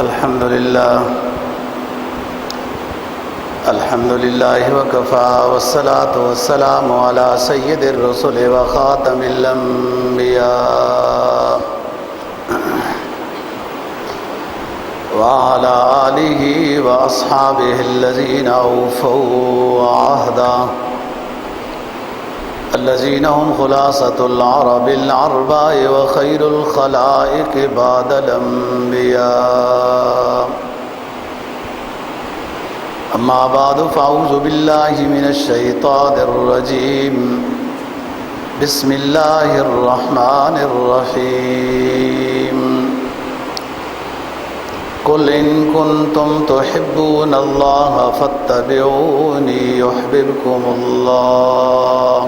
الحمد لله وكفى والصلاة والسلام على سيد الرسل وخاتم الأنبياء وعلى آله وأصحابه الذين أوفوا عهدا الذين هم خلاصة العرب العرباء وخير الخلائق بعد الأنبياء أما بعد فأعوذ بالله من الشيطان الرجيم بسم الله الرحمن الرحيم قل إن كنتم تحبون الله فاتبعوني يحببكم الله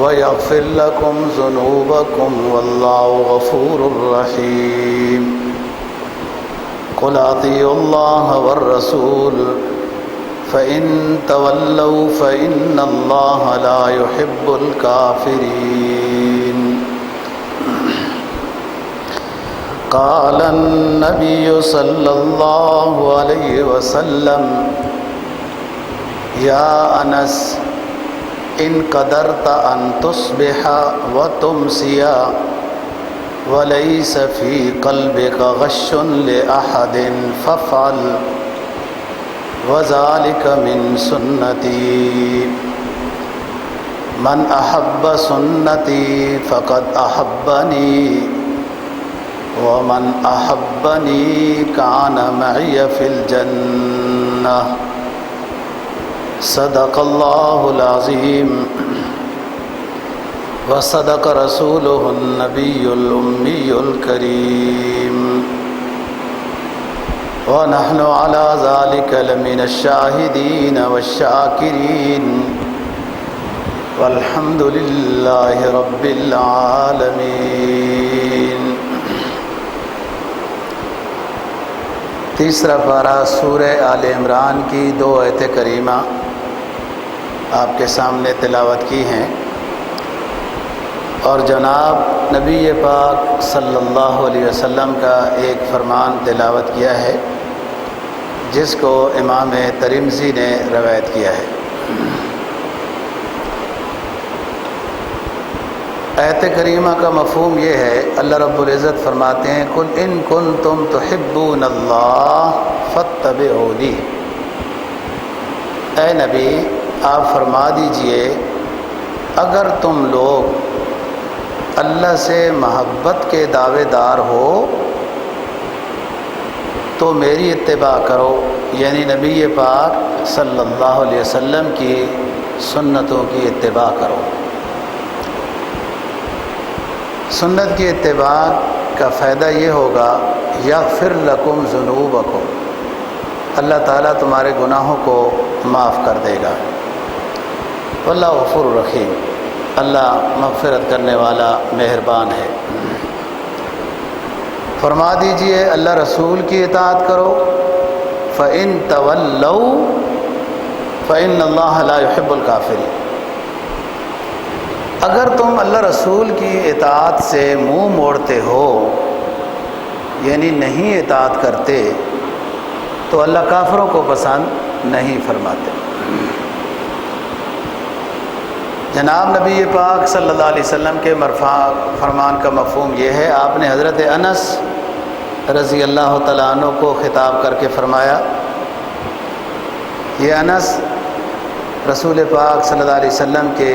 ويغفر لكم ذنوبكم والله غفور رحيم قل أطيعوا الله والرسول فإن تولوا فإن الله لا يحب الكافرين قال النبي صلى الله عليه وسلم يا أنس إن قدرت أن تصبح وتمسي وليس في قلبك غش لأحد فافعل وذلك من سنتي من أحب سنتي فقد أحبني ومن أحبني كان معي في الجنة صدق الله العظيم وصدق رسوله النبي الأمي الكريم ونحن على ذلك لمن الشاهدين والشاكرين والحمد لله رب العالمين۔ تیسرا پارہ سورہ آل عمران کی 2 آیت کریمہ آپ کے سامنے تلاوت کی ہیں، اور جناب نبی پاک صلی اللہ علیہ وسلم کا ایک فرمان تلاوت کیا ہے جس کو امام ترمذی نے روایت کیا ہے۔ آیت کریمہ کا مفہوم یہ ہے، اللہ رب العزت فرماتے ہیں قل ان کنتم تحبون اللہ فاتبعونی، اے نبی آپ فرما دیجئے اگر تم لوگ اللہ سے محبت کے دعوے دار ہو تو میری اتباع کرو، یعنی نبی پاک صلی اللہ علیہ وسلم کی سنتوں کی اتباع کرو۔ سنت کی اتباع کا فائدہ یہ ہوگا یغفر لکم ذنوبکم، اللہ تعالیٰ تمہارے گناہوں کو معاف کر دے گا، واللہ غفور رحیم، اللہ مغفرت کرنے والا مہربان ہے۔ فرما دیجئے اللہ رسول کی اطاعت کرو، فَإِن تَوَلَّوْا فَإِنَّ اللَّهَ لَا يُحِبُّ الْكَافِرِينَ، اگر تم اللہ رسول کی اطاعت سے منہ موڑتے ہو یعنی نہیں اطاعت کرتے تو اللہ کافروں کو پسند نہیں فرماتے۔ جناب نبی پاک صلی اللہ علیہ وسلم کے مرفوع فرمان کا مفہوم یہ ہے، آپ نے حضرت انس رضی اللہ تعالیٰ عنہ کو خطاب کر کے فرمایا، یہ انس رسول پاک صلی اللہ علیہ وسلم کے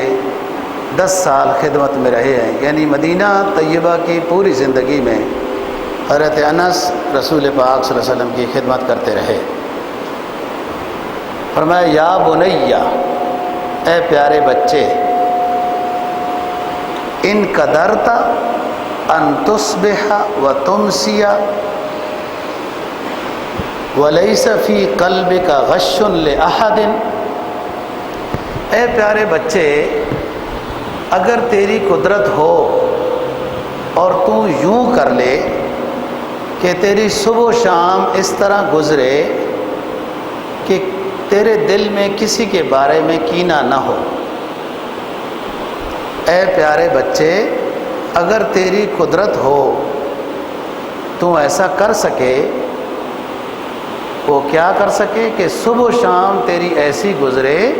10 سال خدمت میں رہے ہیں، یعنی مدینہ طیبہ کی پوری زندگی میں حضرت انس رسول پاک صلی اللہ علیہ وسلم کی خدمت کرتے رہے۔ فرمایا یا بنیہ، اے پیارے بچے، ان قدرت ان تصبح وتمسی ولیس فی قلبک غش لأحد، اے پیارے بچے اگر تیری قدرت ہو اور تو یوں کر لے کہ تیری صبح و شام اس طرح گزرے کہ تیرے دل میں کسی کے بارے میں کینہ نہ ہو، اے پیارے بچے اگر تیری قدرت ہو تو ایسا کر سکے، وہ کیا کر سکے کہ صبح و شام تیری ایسی گزرے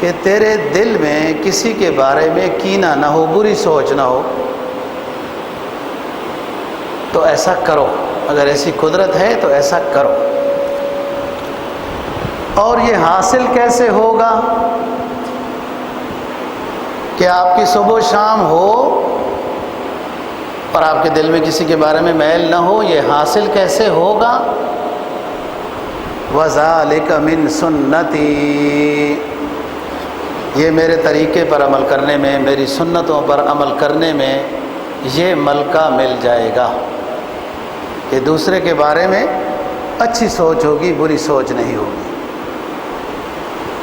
کہ تیرے دل میں کسی کے بارے میں کینہ نہ ہو، بری سوچ نہ ہو، تو ایسا کرو، اگر ایسی قدرت ہے تو ایسا کرو۔ اور یہ حاصل کیسے ہوگا کہ آپ کی صبح و شام ہو اور آپ کے دل میں کسی کے بارے میں میل نہ ہو؟ یہ حاصل کیسے ہوگا؟ وَذَلِكَ مِن سُنَّتِي، یہ میرے طریقے پر عمل کرنے میں، میری سنتوں پر عمل کرنے میں یہ ملکہ مل جائے گا کہ دوسرے کے بارے میں اچھی سوچ ہوگی، بری سوچ نہیں ہوگی۔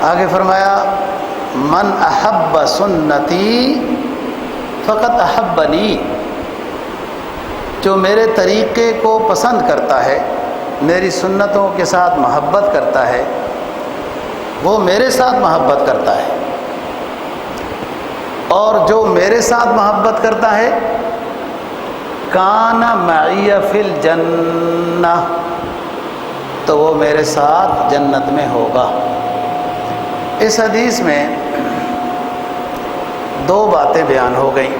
آگے فرمایا من احب سنتی فقط احبنی، جو میرے طریقے کو پسند کرتا ہے، میری سنتوں کے ساتھ محبت کرتا ہے، وہ میرے ساتھ محبت کرتا ہے، اور جو میرے ساتھ محبت کرتا ہے کان معی فی الجنہ، تو وہ میرے ساتھ جنت میں ہوگا۔ اس حدیث میں دو باتیں بیان ہو گئیں۔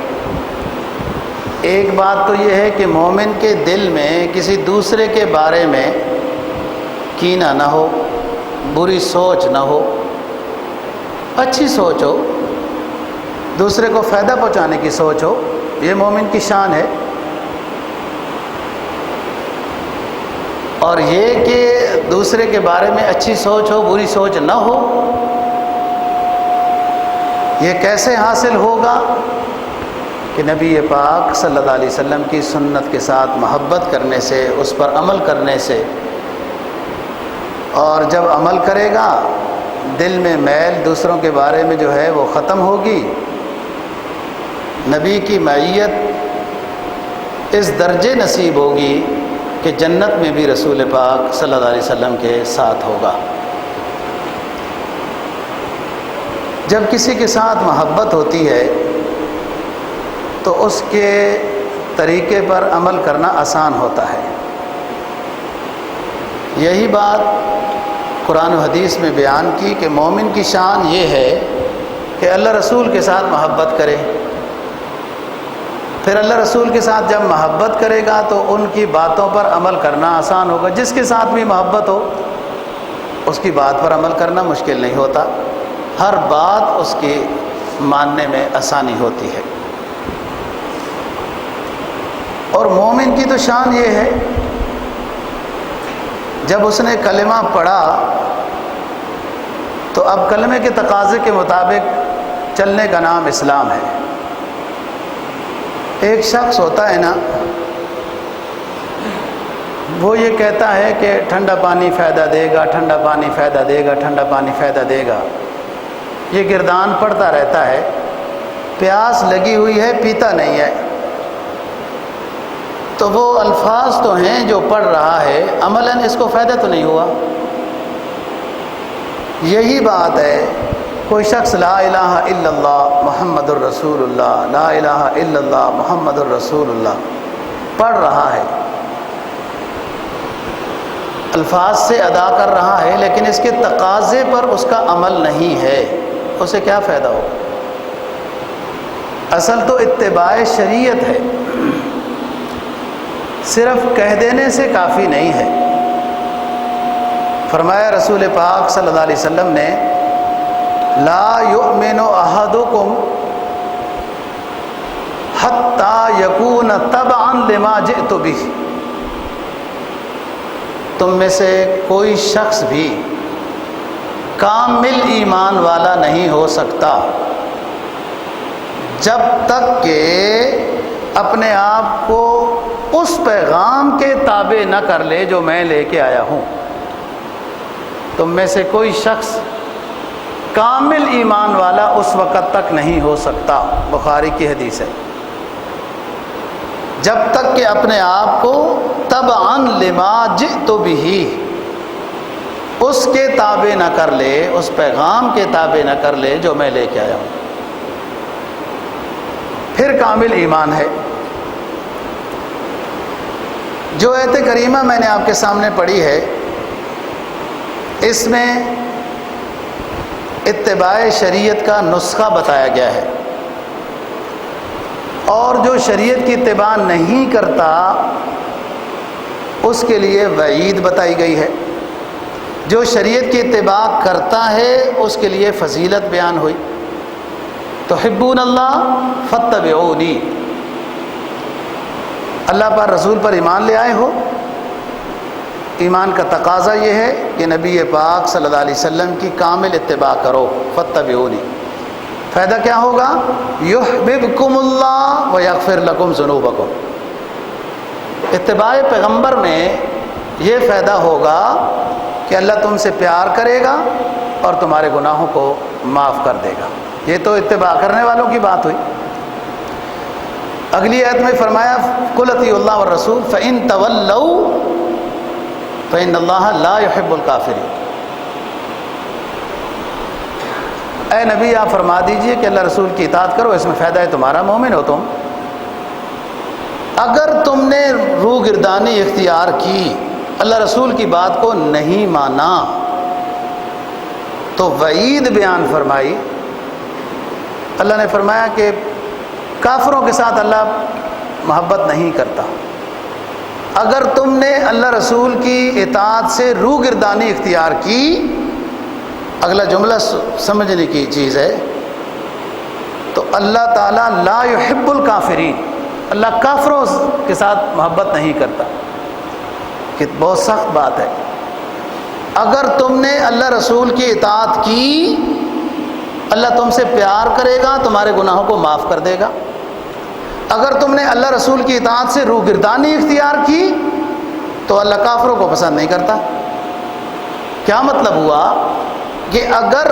ایک بات تو یہ ہے کہ مومن کے دل میں کسی دوسرے کے بارے میں کینہ نہ ہو، بری سوچ نہ ہو، اچھی سوچ ہو، دوسرے کو فائدہ پہنچانے کی سوچ ہو، یہ مومن کی شان ہے۔ اور یہ کہ دوسرے کے بارے میں اچھی سوچ ہو، بری سوچ نہ ہو، یہ کیسے حاصل ہوگا کہ نبی پاک صلی اللہ علیہ وسلم کی سنت کے ساتھ محبت کرنے سے، اس پر عمل کرنے سے، اور جب عمل کرے گا دل میں میل دوسروں کے بارے میں جو ہے وہ ختم ہوگی۔ نبی کی معیت اس درجے نصیب ہوگی کہ جنت میں بھی رسول پاک صلی اللہ علیہ وسلم کے ساتھ ہوگا۔ جب کسی کے ساتھ محبت ہوتی ہے تو اس کے طریقے پر عمل کرنا آسان ہوتا ہے۔ یہی بات قرآن و حدیث میں بیان کی کہ مومن کی شان یہ ہے کہ اللہ رسول کے ساتھ محبت کرے، پھر اللہ رسول کے ساتھ جب محبت کرے گا تو ان کی باتوں پر عمل کرنا آسان ہوگا۔ جس کے ساتھ بھی محبت ہو اس کی بات پر عمل کرنا مشکل نہیں ہوتا، ہر بات اس کی ماننے میں آسانی ہوتی ہے۔ اور مومن کی تو شان یہ ہے جب اس نے کلمہ پڑھا تو اب کلمے کے تقاضے کے مطابق چلنے کا نام اسلام ہے۔ ایک شخص ہوتا ہے نا، وہ یہ کہتا ہے کہ ٹھنڈا پانی فائدہ دے گا، ٹھنڈا پانی فائدہ دے گا، ٹھنڈا پانی فائدہ دے گا، یہ گردان پڑتا رہتا ہے، پیاس لگی ہوئی ہے، پیتا نہیں ہے۔ تو وہ الفاظ تو ہیں جو پڑھ رہا ہے، عملاً اس کو فائدہ تو نہیں ہوا۔ یہی بات ہے، کوئی شخص لا الہ الا اللہ محمد الرسول اللہ، لا الہ الا اللہ محمد الرسول اللہ پڑھ رہا ہے، الفاظ سے ادا کر رہا ہے، لیکن اس کے تقاضے پر اس کا عمل نہیں ہے، اسے کیا فائدہ ہوگا؟ اصل تو اتباع شریعت ہے، صرف کہہ دینے سے کافی نہیں ہے۔ فرمایا رسول پاک صلی اللہ علیہ وسلم نے لا یؤمن احدکم حتی یکون تبعا لما جئت بہ، تم میں سے کوئی شخص بھی کامل ایمان والا نہیں ہو سکتا جب تک کہ اپنے آپ کو اس پیغام کے تابع نہ کر لے جو میں لے کے آیا ہوں۔ تم میں سے کوئی شخص کامل ایمان والا اس وقت تک نہیں ہو سکتا، بخاری کی حدیث ہے، جب تک کہ اپنے آپ کو تبعا لما جئت بہ، اس کے تابع نہ کر لے، اس پیغام کے تابع نہ کر لے جو میں لے کے آیا ہوں، پھر کامل ایمان ہے۔ جو آیت کریمہ میں نے آپ کے سامنے پڑھی ہے، اس میں اتباع شریعت کا نسخہ بتایا گیا ہے، اور جو شریعت کی اتباع نہیں کرتا اس کے لیے وعید بتائی گئی ہے، جو شریعت کی اتباع کرتا ہے اس کے لیے فضیلت بیان ہوئی۔ تحبون اللہ فاتبعونی، اللہ پر رسول پر ایمان لے آئے ہو، ایمان کا تقاضا یہ ہے کہ نبی پاک صلی اللہ علیہ وسلم کی کامل اتباع کرو، فاتبعونی۔ فائدہ کیا ہوگا؟ یحببکم اللہ ویغفر لکم ذنوبکم۔ اتباع پیغمبر میں یہ فائدہ ہوگا کہ اللہ تم سے پیار کرے گا اور تمہارے گناہوں کو معاف کر دے گا۔ یہ تو اتباع کرنے والوں کی بات ہوئی۔ اگلی آیت میں فرمایا قل اطیعوا اللہ والرسول فإن تولوا فإن اللہ لا يحب الکافرین۔ اے نبی آپ فرما دیجئے کہ اللہ رسول کی اطاعت کرو، اس میں فائدہ ہے تمہارا، مومن ہو تم۔ اگر تم نے روگردانی اختیار کی، اللہ رسول کی بات کو نہیں مانا، تو وعید بیان فرمائی۔ اللہ نے فرمایا کہ کافروں کے ساتھ اللہ محبت نہیں کرتا۔ اگر تم نے اللہ رسول کی اطاعت سے روگردانی اختیار کی، اگلا جملہ سمجھنے کی چیز ہے، تو اللہ تعالیٰ لا يحب الکافرین، اللہ کافروں کے ساتھ محبت نہیں کرتا۔ کہ بہت سخت بات ہے۔ اگر تم نے اللہ رسول کی اطاعت کی، اللہ تم سے پیار کرے گا، تمہارے گناہوں کو معاف کر دے گا۔ اگر تم نے اللہ رسول کی اطاعت سے روگردانی اختیار کی تو اللہ کافروں کو پسند نہیں کرتا۔ کیا مطلب ہوا کہ اگر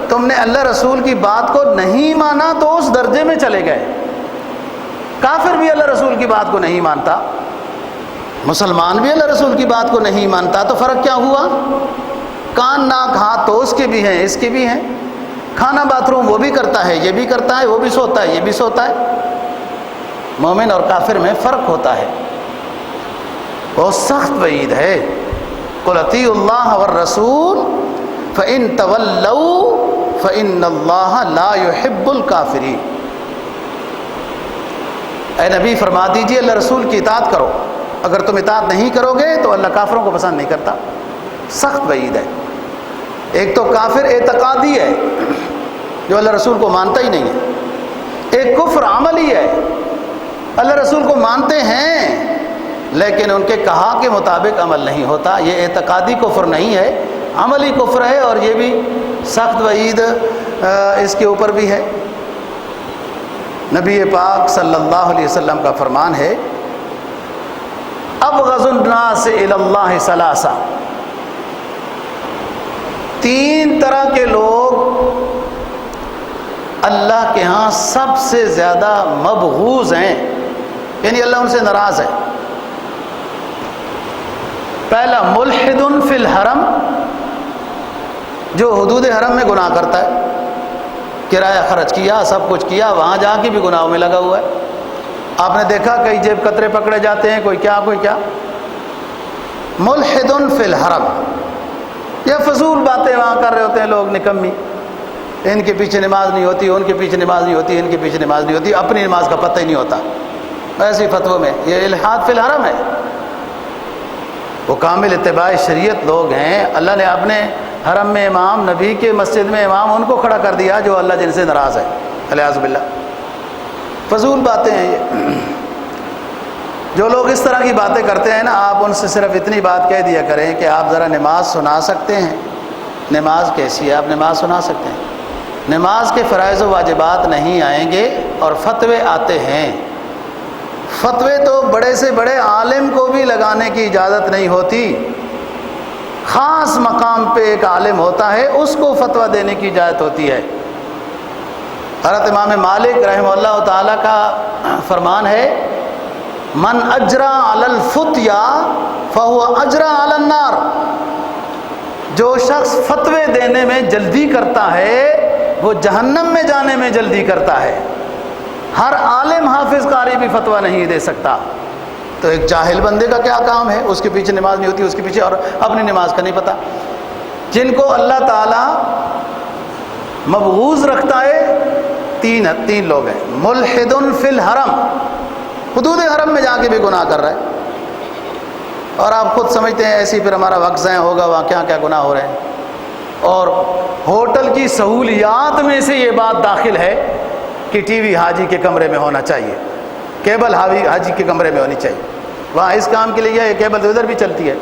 تم نے اللہ رسول کی بات کو نہیں مانا تو اس درجے میں چلے گئے۔ کافر بھی اللہ رسول کی بات کو نہیں مانتا، مسلمان بھی اللہ رسول کی بات کو نہیں مانتا، تو فرق کیا ہوا؟ کان ناک ہاتھ تو اس کے بھی ہیں، اس کے بھی ہیں، کھانا باتھ روم وہ بھی کرتا ہے، یہ بھی کرتا ہے، وہ بھی سوتا ہے، یہ بھی سوتا ہے۔ مومن اور کافر میں فرق ہوتا ہے۔ بہت سخت وعید ہے۔ قل اطیعوا اللہ والرسول فإن تولوا فإن اللہ لا يحب الکافرین۔ اے نبی فرما دیجئے اللہ رسول کی اطاعت کرو، اگر تم اطاعت نہیں کرو گے تو اللہ کافروں کو پسند نہیں کرتا۔ سخت وعید ہے۔ ایک تو کافر اعتقادی ہے جو اللہ رسول کو مانتا ہی نہیں ہے، ایک کفر عملی ہے، اللہ رسول کو مانتے ہیں لیکن ان کے کہا کے مطابق عمل نہیں ہوتا۔ یہ اعتقادی کفر نہیں ہے، عملی کفر ہے، اور یہ بھی سخت وعید اس کے اوپر بھی ہے۔ نبی پاک صلی اللہ علیہ وسلم کا فرمان ہے ابغض الناس الی اللہ ثلاثہ، تین طرح کے لوگ اللہ کے ہاں سب سے زیادہ مبغوض ہیں، یعنی اللہ ان سے ناراض ہے۔ پہلا ملحد فی الحرم، جو حدود حرم میں گناہ کرتا ہے، کرایہ خرچ کیا، سب کچھ کیا، وہاں جا کے بھی گناہوں میں لگا ہوا ہے۔ آپ نے دیکھا کئی جیب کترے پکڑے جاتے ہیں، کوئی کیا کوئی کیا۔ ملحد فی الحرم، یا فضول باتیں وہاں کر رہے ہوتے ہیں لوگ، نکمی، ان کے پیچھے نماز نہیں ہوتی، ان کے پیچھے نماز نہیں ہوتی، ان کے پیچھے نماز نہیں ہوتی، اپنی نماز کا پتہ ہی نہیں ہوتا، ایسی فتووں میں یہ الحاد فی الحرم ہے۔ وہ کامل اتباع شریعت لوگ ہیں، اللہ نے اپنے حرم میں امام، نبی کے مسجد میں امام، ان کو کھڑا کر دیا جو اللہ جن سے ناراض ہے، الیاذ باللہ۔ فضول باتیں ہیں یہ۔ جو لوگ اس طرح کی باتیں کرتے ہیں نا، آپ ان سے صرف اتنی بات کہہ دیا کریں کہ آپ ذرا نماز سنا سکتے ہیں؟ نماز کیسی ہے؟ آپ نماز سنا سکتے ہیں؟ نماز کے فرائض و واجبات نہیں آئیں گے اور فتوے آتے ہیں۔ فتوے تو بڑے سے بڑے عالم کو بھی لگانے کی اجازت نہیں ہوتی، خاص مقام پہ ایک عالم ہوتا ہے، اس کو فتویٰ دینے کی اجازت ہوتی ہے۔ حضرت امام مالک رحمہ اللہ تعالیٰ کا فرمان ہے من اجرا علی الفتیا فہو اجرا علی النار، جو شخص فتوے دینے میں جلدی کرتا ہے وہ جہنم میں جانے میں جلدی کرتا ہے۔ ہر عالم حافظ قاری بھی فتویٰ نہیں دے سکتا، تو ایک جاہل بندے کا کیا کام ہے؟ اس کے پیچھے نماز نہیں ہوتی، اس کے پیچھے، اور اپنی نماز کا نہیں پتہ۔ جن کو اللہ تعالیٰ مبغوض رکھتا ہے تین لوگ ہیں۔ ملحد فی الحرم، حدود حرم میں جا کے بھی گناہ کر رہا ہے، اور آپ خود سمجھتے ہیں ایسی پھر ہمارا وقت ضائع ہوگا، وہاں کیا کیا گناہ ہو رہے ہیں۔ اور ہوٹل کی سہولیات میں سے یہ بات داخل ہے کہ ٹی وی حاجی کے کمرے میں ہونا چاہیے، کیبل حاجی کے کمرے میں ہونی چاہیے، وہاں اس کام کے لیے یہ کیبل ادھر بھی چلتی ہے،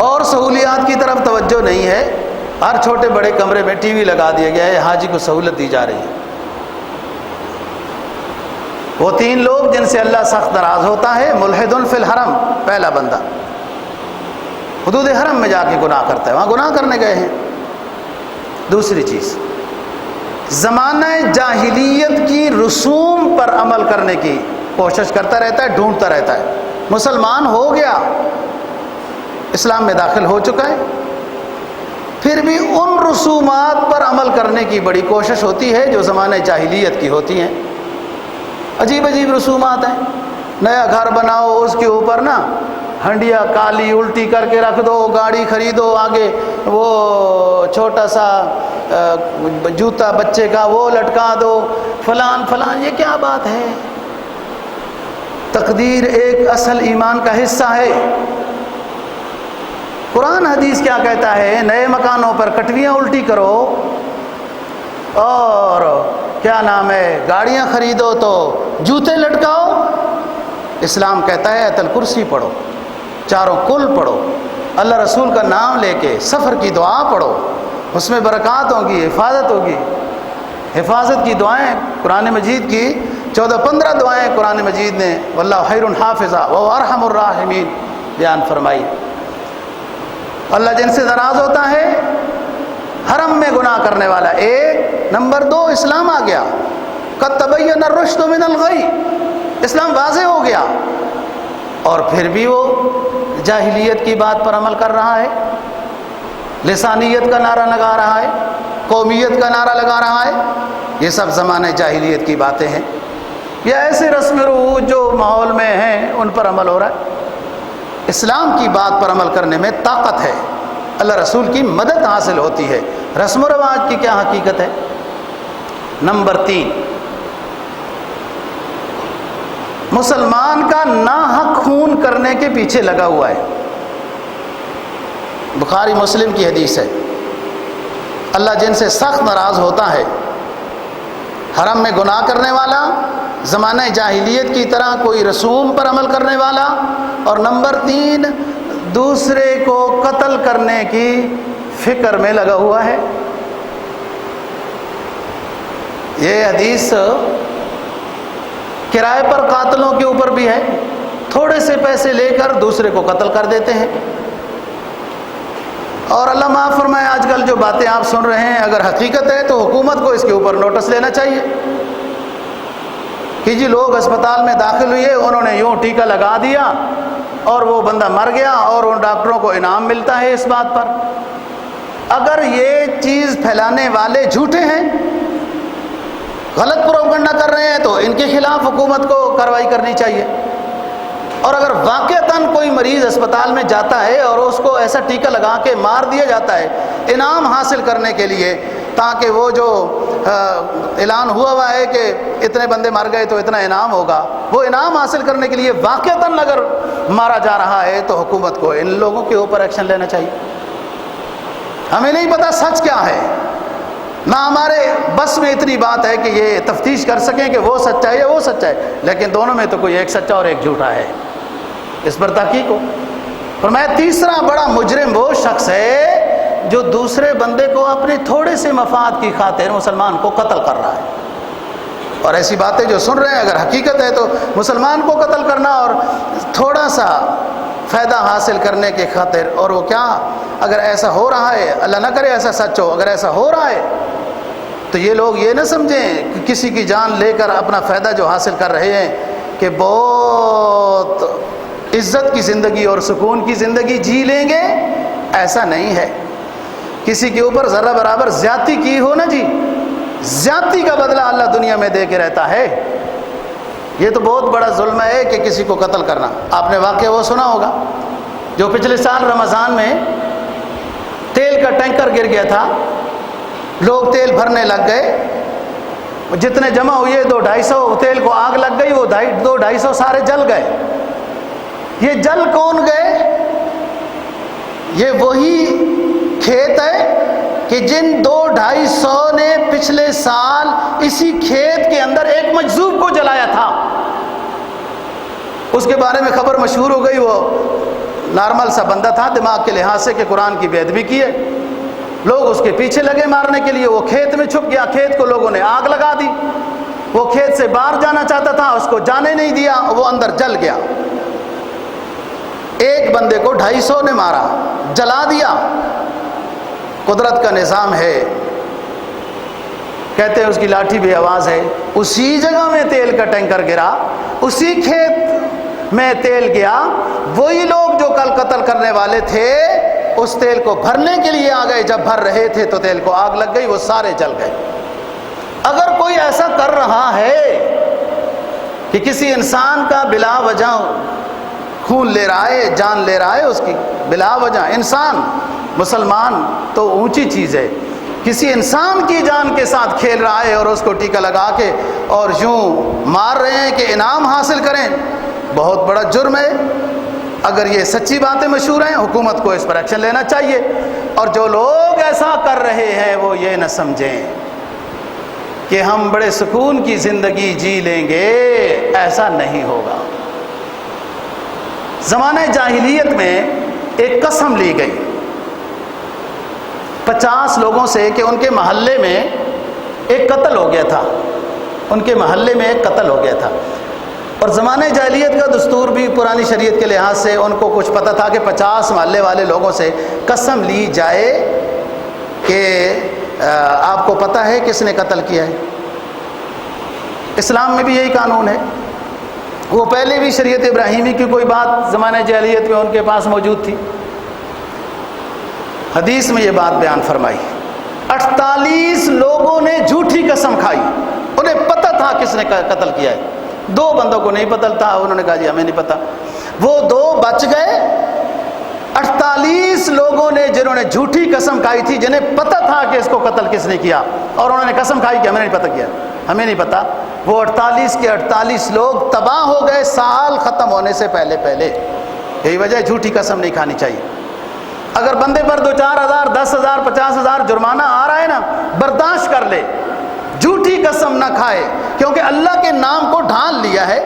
اور سہولیات کی طرف توجہ نہیں ہے۔ ہر چھوٹے بڑے کمرے میں ٹی وی لگا دیا گیا ہے، حاجی کو سہولت دی جا رہی ہے۔ وہ 3 لوگ جن سے اللہ سخت ناراض ہوتا ہے، ملحد فی الحرم، پہلا بندہ حدود حرم میں جا کے گناہ کرتا ہے، وہاں گناہ کرنے گئے ہیں۔ دوسری چیز، زمانہ جاہلیت کی رسوم پر عمل کرنے کی کوشش کرتا رہتا ہے، ڈھونڈتا رہتا ہے۔ مسلمان ہو گیا، اسلام میں داخل ہو چکا ہے، پھر بھی ان رسومات پر عمل کرنے کی بڑی کوشش ہوتی ہے جو زمانہ جاہلیت کی ہوتی ہیں۔ عجیب عجیب رسومات ہیں۔ نیا گھر بناؤ، اس کے اوپر نا ہنڈیا کالی الٹی کر کے رکھ دو، گاڑی خریدو، آگے وہ چھوٹا سا جوتا بچے کا وہ لٹکا دو، فلان فلان۔ یہ کیا بات ہے؟ تقدیر ایک اصل ایمان کا حصہ ہے۔ قرآن حدیث کیا کہتا ہے؟ نئے مکانوں پر کٹویاں الٹی کرو، اور کیا نام ہے، گاڑیاں خریدو تو جوتے لٹکاؤ۔ اسلام کہتا ہے ایت الکرسی پڑھو، چاروں کل پڑھو، اللہ رسول کا نام لے کے سفر کی دعا پڑھو، اس میں برکات ہوگی، حفاظت ہوگی۔ حفاظت کی دعائیں قرآن مجید کی 14-15 دعائیں قرآن مجید نے واللہ خیر حافظہ وهو ارحم الراحمین بیان فرمائی۔ اللہ جن سے ناراض ہوتا ہے حرم میں گناہ کرنے والا، 1 نمبر 2 اسلام آ گیا، قد تبین الرشد من الغی، اسلام واضح ہو گیا، اور پھر بھی وہ جاہلیت کی بات پر عمل کر رہا ہے، لسانیت کا نعرہ لگا رہا ہے، قومیت کا نعرہ لگا رہا ہے۔ یہ سب زمانہ جاہلیت کی باتیں ہیں، یا ایسے رسم رواج جو ماحول میں ہیں ان پر عمل ہو رہا ہے۔ اسلام کی بات پر عمل کرنے میں طاقت ہے، اللہ رسول کی مدد حاصل ہوتی ہے۔ رسم و رواج کی کیا حقیقت ہے؟ نمبر 3، مسلمان کا ناحق خون کرنے کے پیچھے لگا ہوا ہے۔ بخاری مسلم کی حدیث ہے، اللہ جن سے سخت ناراض ہوتا ہے حرم میں گناہ کرنے والا، زمانہ جاہلیت کی طرح کوئی رسوم پر عمل کرنے والا، اور نمبر 3 دوسرے کو قتل کرنے کی فکر میں لگا ہوا ہے۔ یہ حدیث کرائے پر قاتلوں کے اوپر بھی ہے، تھوڑے سے پیسے لے کر دوسرے کو قتل کر دیتے ہیں۔ اور اللہ معاف فرمائے، آج کل جو باتیں آپ سن رہے ہیں اگر حقیقت ہے تو حکومت کو اس کے اوپر نوٹس لینا چاہیے کہ جی لوگ اسپتال میں داخل ہوئے، انہوں نے یوں ٹیکہ لگا دیا اور وہ بندہ مر گیا، اور ان ڈاکٹروں کو انعام ملتا ہے اس بات پر۔ اگر یہ چیز پھیلانے والے جھوٹے ہیں، غلط پروپیگنڈا کر رہے ہیں، تو ان کے خلاف حکومت کو کارروائی کرنی چاہیے۔ اور اگر واقعتاً کوئی مریض اسپتال میں جاتا ہے اور اس کو ایسا ٹیکہ لگا کے مار دیا جاتا ہے انعام حاصل کرنے کے لیے، تاکہ وہ جو اعلان ہوا ہے کہ اتنے بندے مر گئے تو اتنا انعام ہوگا، وہ انعام حاصل کرنے کے لیے واقعتاً اگر مارا جا رہا ہے تو حکومت کو ان لوگوں کے اوپر ایکشن لینا چاہیے۔ ہمیں نہیں پتہ سچ کیا ہے، نہ ہمارے بس میں اتنی بات ہے کہ یہ تفتیش کر سکیں کہ وہ سچا ہے یا وہ سچا ہے، لیکن دونوں میں تو کوئی ایک سچا اور ایک جھوٹا ہے، اس پر تحقیق ہو۔ فرمایا تیسرا بڑا مجرم وہ شخص ہے جو دوسرے بندے کو اپنے تھوڑے سے مفاد کی خاطر مسلمان کو قتل کر رہا ہے۔ اور ایسی باتیں جو سن رہے ہیں اگر حقیقت ہے تو مسلمان کو قتل کرنا اور تھوڑا سا فائدہ حاصل کرنے کے خاطر، اور وہ کیا، اگر ایسا ہو رہا ہے، اللہ نہ کرے ایسا سچ ہو، اگر ایسا ہو رہا ہے تو یہ لوگ یہ نہ سمجھیں کہ کسی کی جان لے کر اپنا فائدہ جو حاصل کر رہے ہیں کہ بہت عزت کی زندگی اور سکون کی زندگی جی لیں گے، ایسا نہیں ہے۔ کسی کے اوپر ذرہ برابر زیادتی کی ہو نا جی، زیادتی کا بدلہ اللہ دنیا میں دے کے رہتا ہے۔ یہ تو بہت بڑا ظلم ہے کہ کسی کو قتل کرنا۔ آپ نے واقعہ وہ سنا ہوگا جو پچھلے سال رمضان میں تیل کا ٹینکر گر گیا تھا، لوگ تیل بھرنے لگ گئے، جتنے جمع ہوئے 200-250 تیل کو آگ لگ گئی، وہ 200-250 سارے جل گئے۔ یہ جل کون گئے؟ یہ وہی کھیت ہے کہ جن 200-250 نے پچھلے سال اسی کھیت کے اندر ایک مجذوب کو جلایا تھا۔ اس کے بارے میں خبر مشہور ہو گئی، وہ نارمل سا بندہ تھا دماغ کے لحاظ سے کہ قرآن کی بے ادبی کی ہے، لوگ اس کے پیچھے لگے مارنے کے لیے، وہ کھیت میں چھپ گیا، کھیت کو لوگوں نے آگ لگا دی، وہ کھیت سے باہر جانا چاہتا تھا، اس کو جانے نہیں دیا، وہ اندر جل گیا۔ ایک بندے کو 250 نے مارا، جلا دیا۔ قدرت کا نظام ہے، کہتے ہیں اس کی لاٹھی بے آواز ہے۔ اسی جگہ میں تیل کا ٹینکر گرا، اسی کھیت میں تیل گیا، وہی لوگ جو کل قتل کرنے والے تھے اس تیل کو بھرنے کے لیے آ گئے، جب بھر رہے تھے تو تیل کو آگ لگ گئی، وہ سارے جل گئے۔ اگر کوئی ایسا کر رہا ہے کہ کسی انسان کا بلا وجہ خون لے رہا ہے، جان لے رہا ہے اس کی بلا وجہ، انسان مسلمان تو اونچی چیز ہے، کسی انسان کی جان کے ساتھ کھیل رہا ہے اور اس کو ٹیکا لگا کے اور یوں مار رہے ہیں کہ انعام حاصل کریں، بہت بڑا جرم ہے۔ اگر یہ سچی باتیں مشہور ہیں، حکومت کو اس پر ایکشن لینا چاہیے، اور جو لوگ ایسا کر رہے ہیں وہ یہ نہ سمجھیں کہ ہم بڑے سکون کی زندگی جی لیں گے، ایسا نہیں ہوگا۔ زمانہ جاہلیت میں ایک قسم لی گئی 50 لوگوں سے کہ ان کے محلے میں ایک قتل ہو گیا تھا، ان کے محلے میں ایک قتل ہو گیا تھا، اور زمانہ جاہلیت کا دستور بھی پرانی شریعت کے لحاظ سے ان کو کچھ پتہ تھا کہ 50 محلے والے لوگوں سے قسم لی جائے کہ آپ کو پتہ ہے کس نے قتل کیا ہے۔ اسلام میں بھی یہی قانون ہے، وہ پہلے بھی شریعت ابراہیمی کی کوئی بات زمانہ جاہلیت میں ان کے پاس موجود تھی۔ حدیث میں یہ بات بیان فرمائی، 48 لوگوں نے جھوٹی قسم کھائی، انہیں پتہ تھا کس نے قتل کیا ہے، 2 بندوں کو نہیں پتہ تھا، انہوں نے کہا جی ہمیں نہیں پتہ، وہ 2 بچ گئے۔ 48 لوگوں نے جنہوں نے جھوٹی قسم کھائی تھی، جنہیں پتہ تھا کہ اس کو قتل کس نے کیا، اور انہوں نے قسم کھائی کہ ہمیں نہیں پتہ کیا، ہمیں نہیں پتہ، وہ 48 کے 48 لوگ تباہ ہو گئے سال ختم ہونے سے پہلے پہلے۔ یہی وجہ ہے جھوٹی قسم نہیں کھانی چاہیے۔ اگر بندے پر 2-4 ہزار 10 ہزار 50 ہزار جرمانہ آ رہا ہے نا، برداشت کر لے، جھوٹی قسم نہ کھائے، کیونکہ اللہ کے نام کو ڈھال لیا ہے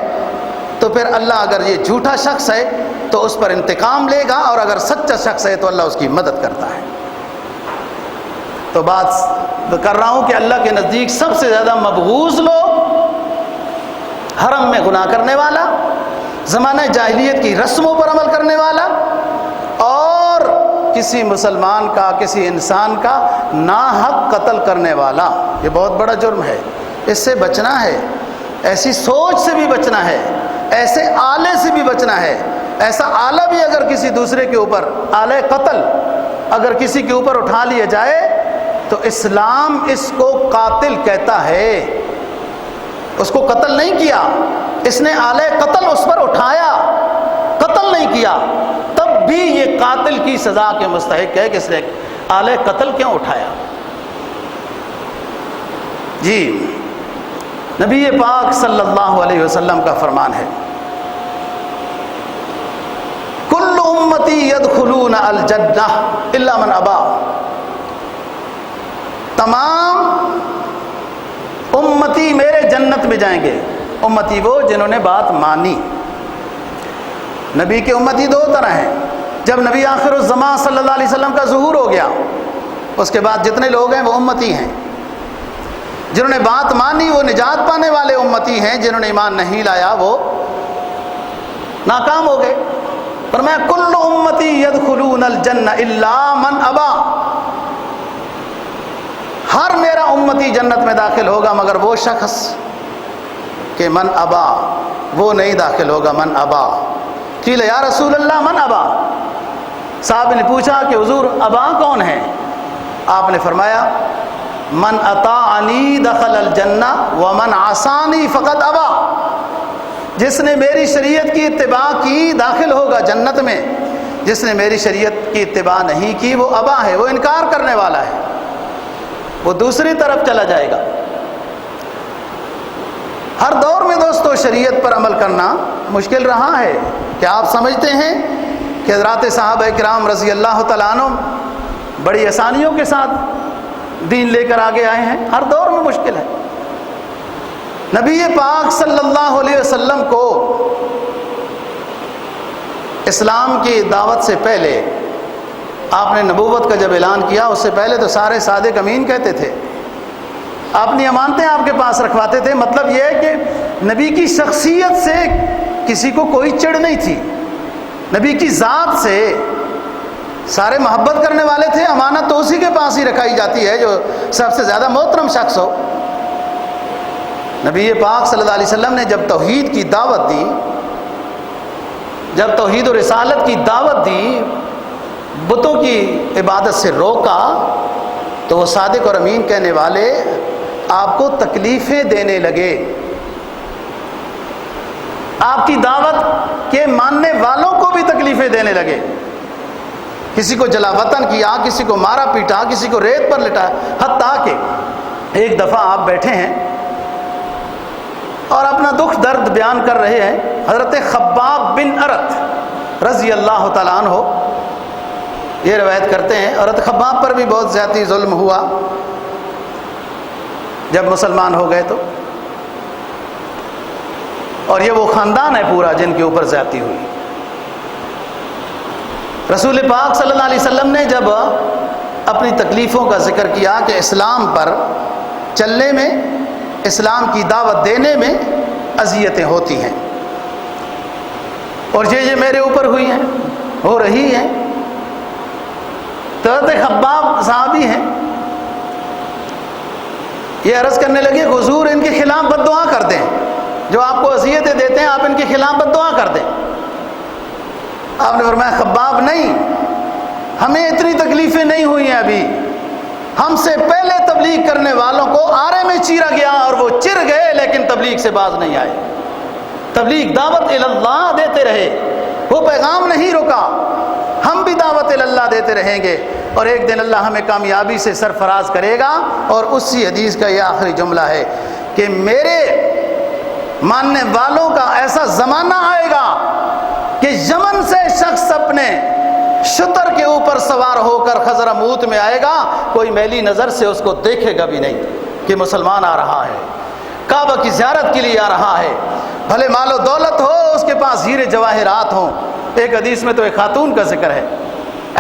تو پھر اللہ اگر یہ جھوٹا شخص ہے تو اس پر انتقام لے گا، اور اگر سچا شخص ہے تو اللہ اس کی مدد کرتا ہے۔ تو بات کر رہا ہوں کہ اللہ کے نزدیک سب سے زیادہ مبغوض لوگ حرم میں گناہ کرنے والا، زمانہ جاہلیت کی رسموں پر عمل کرنے والا، اور کسی مسلمان کا کسی انسان کا ناحق قتل کرنے والا۔ یہ بہت بڑا جرم ہے، اس سے بچنا ہے، ایسی سوچ سے بھی بچنا ہے، ایسے آلے سے بھی بچنا ہے۔ ایسا آلہ بھی اگر کسی دوسرے کے اوپر، آلہ قتل اگر کسی کے اوپر اٹھا لیا جائے تو اسلام اس کو قاتل کہتا ہے۔ اس کو قتل نہیں کیا، اس نے آلہ قتل اس پر اٹھایا، قتل نہیں کیا، تب بھی یہ قاتل کی سزا کے مستحق ہے کہ اس نے آلہ قتل کیوں اٹھایا۔ جی نبی پاک صلی اللہ علیہ وسلم کا فرمان ہے، کل امتی یدخلون الجنہ الا من ابا، تمام امتی میرے جنت میں جائیں گے۔ امتی وہ جنہوں نے بات مانی۔ نبی کے امتی 2 طرح ہیں۔ جب نبی آخر الزمان صلی اللہ علیہ وسلم کا ظہور ہو گیا، اس کے بعد جتنے لوگ ہیں وہ امتی ہیں۔ جنہوں نے بات مانی وہ نجات پانے والے امتی ہیں، جنہوں نے ایمان نہیں لایا وہ ناکام ہو گئے۔ فرمایا کل امتی یدخلون الجنہ الا من ابا، ہر میرا امتی جنت میں داخل ہوگا مگر وہ شخص کہ من ابا، وہ نہیں داخل ہوگا۔ من ابا، قیل یا رسول اللہ من ابا، صاحب نے پوچھا کہ حضور ابا کون ہے؟ آپ نے فرمایا من اطاعنی دخل الجنہ ومن عصانی فقد ابا، جس نے میری شریعت کی اتباع کی داخل ہوگا جنت میں، جس نے میری شریعت کی اتباع نہیں کی وہ ابا ہے، وہ انکار کرنے والا ہے، وہ دوسری طرف چلا جائے گا۔ ہر دور میں دوستو شریعت پر عمل کرنا مشکل رہا ہے۔ کیا آپ سمجھتے ہیں کہ حضرات صحابہ کرام رضی اللہ تعالیٰ عنہ بڑی آسانیوں کے ساتھ دین لے کر آگے آئے ہیں؟ ہر دور میں مشکل ہے۔ نبی پاک صلی اللہ علیہ وسلم کو اسلام کی دعوت سے پہلے آپ نے نبوت کا جب اعلان کیا، اس سے پہلے تو سارے صادق امین کہتے تھے، اپنی امانتیں آپ کے پاس رکھواتے تھے۔ مطلب یہ ہے کہ نبی کی شخصیت سے کسی کو کوئی چڑ نہیں تھی، نبی کی ذات سے سارے محبت کرنے والے تھے۔ امانت تو اسی کے پاس ہی رکھائی جاتی ہے جو سب سے زیادہ محترم شخص ہو۔ نبی پاک صلی اللہ علیہ وسلم نے جب توحید کی دعوت دی، جب توحید و رسالت کی دعوت دی، بتوں کی عبادت سے روکا، تو وہ صادق اور امین کہنے والے آپ کو تکلیفیں دینے لگے، آپ کی دعوت کے ماننے والوں کو بھی تکلیفیں دینے لگے۔ کسی کو جلا وطن کیا، کسی کو مارا پیٹا، کسی کو ریت پر لٹا، حتیٰ کہ ایک دفعہ آپ بیٹھے ہیں اور اپنا دکھ درد بیان کر رہے ہیں، حضرت خباب بن ارت رضی اللہ تعالیٰ عنہ یہ روایت کرتے ہیں، حضرت خباب پر بھی بہت زیادتی ظلم ہوا جب مسلمان ہو گئے تو، اور یہ وہ خاندان ہے پورا جن کے اوپر زیادتی ہوئی۔ رسول پاک صلی اللہ علیہ وسلم نے جب اپنی تکلیفوں کا ذکر کیا کہ اسلام پر چلنے میں، اسلام کی دعوت دینے میں اذیتیں ہوتی ہیں، اور یہ میرے اوپر ہوئی ہیں، ہو رہی ہیں، تو حضرت خباب صحابی ہیں، یہ عرض کرنے لگے کہ حضور ان کے خلاف بد دعا کر دیں، جو آپ کو اذیتیں دیتے ہیں آپ ان کے خلاف بد دعا کر دیں۔ آپ نے فرمایا خباب نہیں، ہمیں اتنی تکلیفیں نہیں ہوئی ہیں ابھی، ہم سے پہلے تبلیغ کرنے والوں کو آرے میں چیرا گیا اور وہ چر گئے لیکن تبلیغ سے باز نہیں آئے، تبلیغ دعوت اللہ دیتے رہے، وہ پیغام نہیں رکا، ہم بھی دعوت اللہ دیتے رہیں گے، اور ایک دن اللہ ہمیں کامیابی سے سرفراز کرے گا۔ اور اسی حدیث کا یہ آخری جملہ ہے کہ میرے ماننے والوں کا ایسا زمانہ آئے گا کہ یمن سے شخص اپنے شتر کے اوپر سوار ہو کر حضرموت میں آئے گا، کوئی میلی نظر سے اس کو دیکھے گا بھی نہیں کہ مسلمان آ رہا ہے، کعبہ کی زیارت کے لیے آ رہا ہے، بھلے مال و دولت ہو، اس کے پاس ہیرے جواہرات ہوں۔ ایک حدیث میں تو ایک خاتون کا ذکر ہے،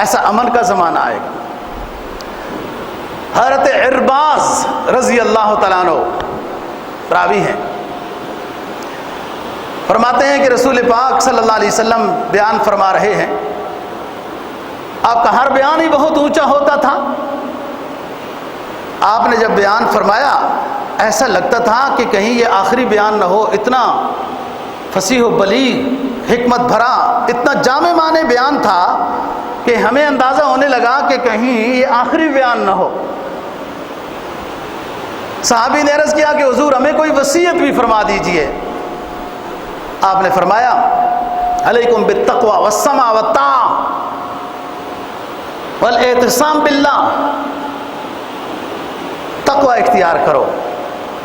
ایسا امن کا زمانہ آئے گا۔ حضرت عرباز رضی اللہ تعالیٰ عنہ راوی ہیں، فرماتے ہیں کہ رسول پاک صلی اللہ علیہ وسلم بیان فرما رہے ہیں، آپ کا ہر بیان ہی بہت اونچا ہوتا تھا، آپ نے جب بیان فرمایا ایسا لگتا تھا کہ کہیں یہ آخری بیان نہ ہو، اتنا فصیح و بلیغ، حکمت بھرا، اتنا جامع معنی بیان تھا کہ ہمیں اندازہ ہونے لگا کہ کہیں یہ آخری بیان نہ ہو۔ صحابی نے عرض کیا کہ حضور ہمیں کوئی وصیت بھی فرما دیجئے۔ آپ نے فرمایا علیکم بالتقوی والسمع والطاعہ والاعتصام باللہ، تقوی اختیار کرو،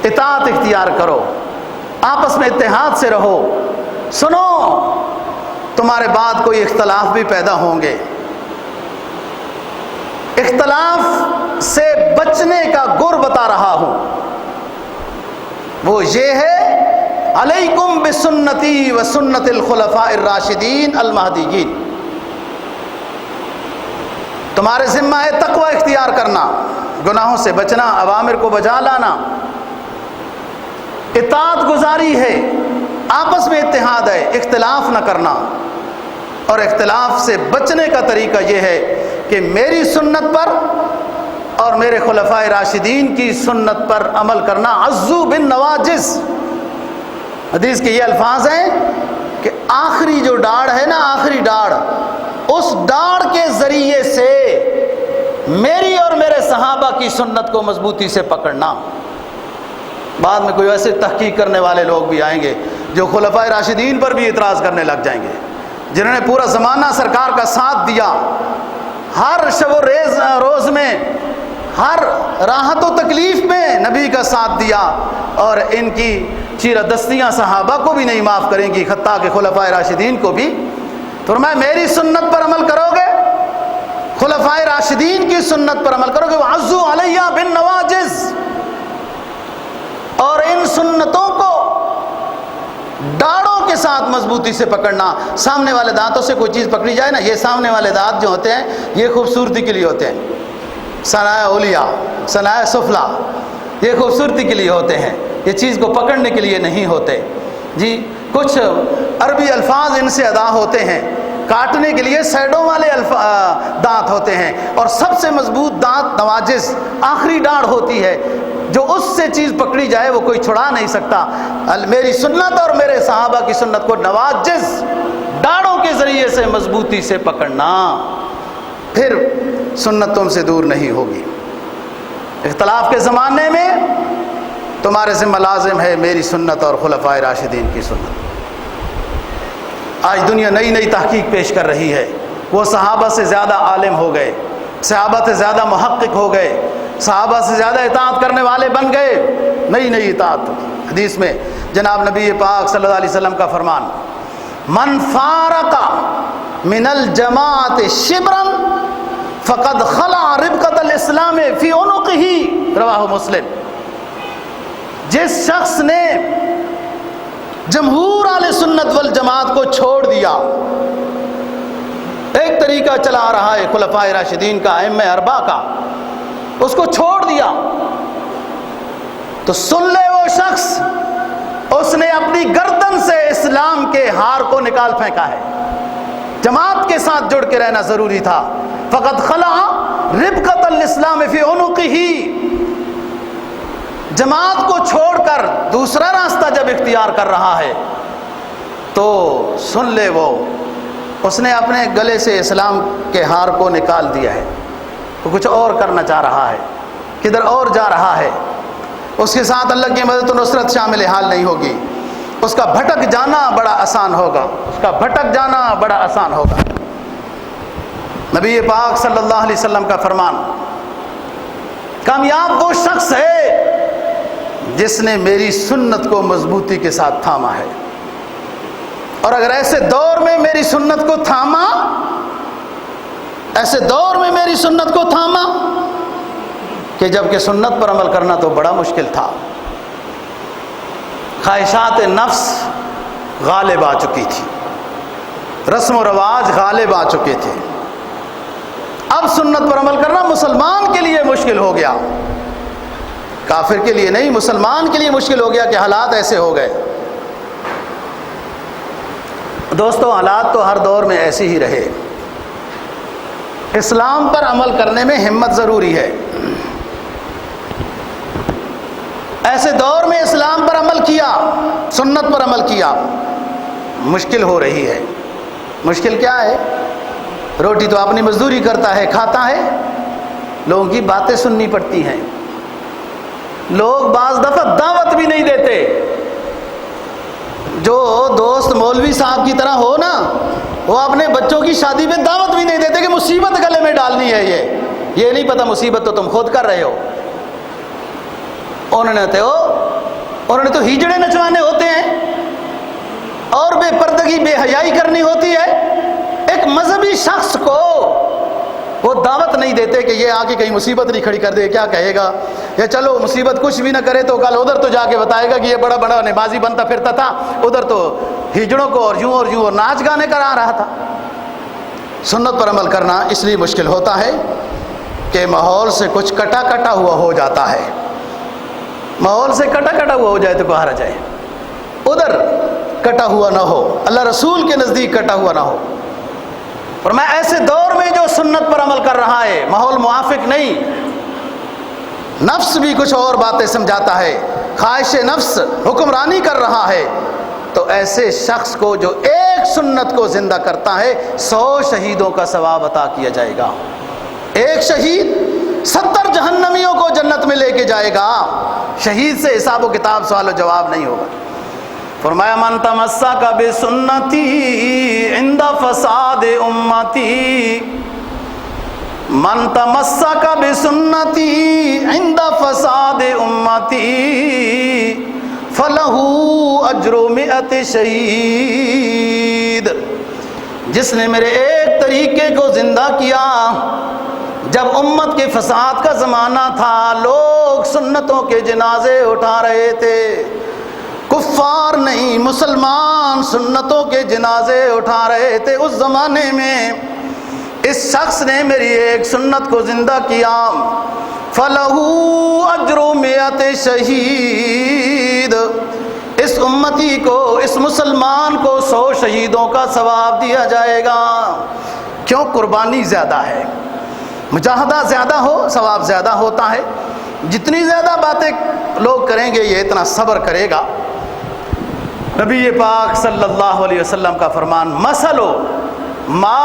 اطاعت اختیار کرو، آپس میں اتحاد سے رہو۔ سنو تمہارے بعد کوئی اختلاف بھی پیدا ہوں گے، اختلاف سے بچنے کا گر بتا رہا ہوں، وہ یہ ہے علیکم بسنتی و سنت الخلفاء الراشدین المہدیین، تمہارے ذمہ ہے تقوی اختیار کرنا، گناہوں سے بچنا، اوامر کو بجا لانا، اطاعت گزاری ہے، آپس میں اتحاد ہے، اختلاف نہ کرنا، اور اختلاف سے بچنے کا طریقہ یہ ہے کہ میری سنت پر اور میرے خلفاء راشدین کی سنت پر عمل کرنا، عضو بالنواجذ۔ حدیث کے یہ الفاظ ہیں کہ آخری جو ڈاڑھ ہے نا، آخری ڈاڑھ، اس ڈاڑھ کے ذریعے سے میری اور میرے صحابہ کی سنت کو مضبوطی سے پکڑنا۔ بعد میں کوئی ایسے تحقیق کرنے والے لوگ بھی آئیں گے جو خلفائے راشدین پر بھی اعتراض کرنے لگ جائیں گے، جنہوں نے پورا زمانہ سرکار کا ساتھ دیا، ہر شب و روز میں، ہر راحت و تکلیف میں نبی کا ساتھ دیا، اور ان کی چیرہ دستیاں صحابہ کو بھی نہیں معاف کریں گی، حتیٰ کہ خلفائے راشدین کو بھی۔ فرمایا میری سنت پر عمل کرو گے، خلفائے راشدین کی سنت پر عمل کرو گے، وَعَضُّوا عَلَيْهَا بِالنَّوَاجِذِ، اور ان سنتوں کو داڑوں کے ساتھ مضبوطی سے پکڑنا۔ سامنے والے دانتوں سے کوئی چیز پکڑی جائے نا، یہ سامنے والے دانت جو ہوتے ہیں یہ خوبصورتی کے لیے ہوتے ہیں، ثنائے اولیاء، ثنائے سفلا، یہ خوبصورتی کے لیے ہوتے ہیں، یہ چیز کو پکڑنے کے لیے نہیں ہوتے جی۔ کچھ عربی الفاظ ان سے ادا ہوتے ہیں، کاٹنے کے لیے سائڈوں والے دانت ہوتے ہیں، اور سب سے مضبوط دانت نواجز، آخری ڈاڑھ ہوتی ہے، جو اس سے چیز پکڑی جائے وہ کوئی چھڑا نہیں سکتا۔ میری سنت اور میرے صحابہ کی سنت کو نواجز، ڈاڑوں کے ذریعے سے مضبوطی سے پکڑنا، پھر سنت تم سے دور نہیں ہوگی۔ اختلاف کے زمانے میں تمہارے ذمہ لازم ہے میری سنت اور خلفائے راشدین کی سنت۔ آج دنیا نئی نئی تحقیق پیش کر رہی ہے، وہ صحابہ سے زیادہ عالم ہو گئے، صحابہ سے زیادہ محقق ہو گئے، صحابہ سے زیادہ اطاعت کرنے والے بن گئے، نئی نئی اطاعت۔ حدیث میں جناب نبی پاک صلی اللہ علیہ وسلم کا فرمان، من فارق من الجماعت شبرا فقد خلع ربقۃ الاسلام فی عنقہ، رواہ مسلم۔ جس شخص نے جمہور اہل سنت والجماعت کو چھوڑ دیا، ایک طریقہ چلا آ رہا ہے خلفائے راشدین کا، ائمہ اربعہ کا، اس کو چھوڑ دیا، تو سن لے وہ شخص، اس نے اپنی گردن سے اسلام کے ہار کو نکال پھینکا ہے۔ جماعت کے ساتھ جڑ کے رہنا ضروری تھا۔ فقد خلع ربقۃ الاسلام فی عنقہ، جماعت کو چھوڑ کر دوسرا راستہ جب اختیار کر رہا ہے تو سن لے وہ، اس نے اپنے گلے سے اسلام کے ہار کو نکال دیا ہے، وہ کچھ اور کرنا چاہ رہا ہے، کدھر اور جا رہا ہے، اس کے ساتھ اللہ کی مدد و نصرت شامل حال نہیں ہوگی، اس کا بھٹک جانا بڑا آسان ہوگا، اس کا بھٹک جانا بڑا آسان ہوگا۔ نبی پاک صلی اللہ علیہ وسلم کا فرمان، کامیاب وہ شخص ہے جس نے میری سنت کو مضبوطی کے ساتھ تھاما ہے، اور اگر ایسے دور میں میری سنت کو تھاما، ایسے دور میں میری سنت کو تھاما کہ جب کہ سنت پر عمل کرنا تو بڑا مشکل تھا، خواہشات نفس غالب آ چکی تھی، رسم و رواج غالب آ چکے تھے، اب سنت پر عمل کرنا مسلمان کے لیے مشکل ہو گیا، کافر کے لیے نہیں، مسلمان کے لیے مشکل ہو گیا کہ حالات ایسے ہو گئے۔ دوستو حالات تو ہر دور میں ایسے ہی رہے، اسلام پر عمل کرنے میں ہمت ضروری ہے۔ ایسے دور میں اسلام پر عمل کیا، سنت پر عمل کیا، مشکل ہو رہی ہے۔ مشکل کیا ہے؟ روٹی تو اپنی مزدوری کرتا ہے، کھاتا ہے، لوگوں کی باتیں سننی پڑتی ہیں، لوگ بعض دفعہ دعوت بھی نہیں دیتے۔ جو دوست مولوی صاحب کی طرح ہو نا، وہ اپنے بچوں کی شادی میں دعوت بھی نہیں دیتے کہ مصیبت گلے میں ڈالنی ہے، یہ نہیں پتہ مصیبت تو تم خود کر رہے ہو۔ انہوں نے تو ہیجڑے نچوانے ہوتے ہیں اور بے پردگی بے حیائی کرنی ہوتی ہے۔ ایک مذہبی شخص کو وہ دعوت نہیں دیتے کہ یہ آ کے کہیں مصیبت نہیں کھڑی کر دے، کیا کہے گا، یا چلو مصیبت کچھ بھی نہ کرے تو کل ادھر تو جا کے بتائے گا کہ یہ بڑا بڑا نمازی بنتا پھرتا تھا، ادھر تو ہجڑوں کو اور یوں اور ناچ گانے کرا رہا تھا۔ سنت پر عمل کرنا اس لیے مشکل ہوتا ہے کہ ماحول سے کچھ کٹا کٹا ہوا ہو جاتا ہے، ماحول سے کٹا کٹا ہوا ہو جائے تو باہر آ جائے، ادھر کٹا ہوا نہ ہو، اللہ رسول کے نزدیک کٹا ہوا نہ ہو۔ اور میں ایسے دور میں جو سنت پر عمل کر رہا ہے، ماحول موافق نہیں، نفس بھی کچھ اور باتیں سمجھاتا ہے، خواہش نفس حکمرانی کر رہا ہے، تو ایسے شخص کو جو ایک سنت کو زندہ کرتا ہے 100 شہیدوں کا ثواب عطا کیا جائے گا۔ ایک شہید 70 جہنمیوں کو جنت میں لے کے جائے گا۔ شہید سے حساب و کتاب سوال و جواب نہیں ہوگا۔ فرمایا من تمسک بسنتی عند فساد امتی، من تمسک بسنتی عند فساد امتی فلہ اجر 100 شہید۔ جس نے میرے ایک طریقے کو زندہ کیا جب امت کے فساد کا زمانہ تھا، لوگ سنتوں کے جنازے اٹھا رہے تھے، کفار نہیں مسلمان سنتوں کے جنازے اٹھا رہے تھے، اس زمانے میں اس شخص نے میری ایک سنت کو زندہ کیا، فَلَهُ أَجْرُ 100 شہید، اس امتی کو، اس مسلمان کو 100 شہیدوں کا ثواب دیا جائے گا۔ کیوں؟ قربانی زیادہ ہے، مجاہدہ زیادہ ہو ثواب زیادہ ہوتا ہے۔ جتنی زیادہ باتیں لوگ کریں گے یہ اتنا صبر کرے گا۔ نبی پاک صلی اللہ علیہ وسلم کا فرمان، مثل ما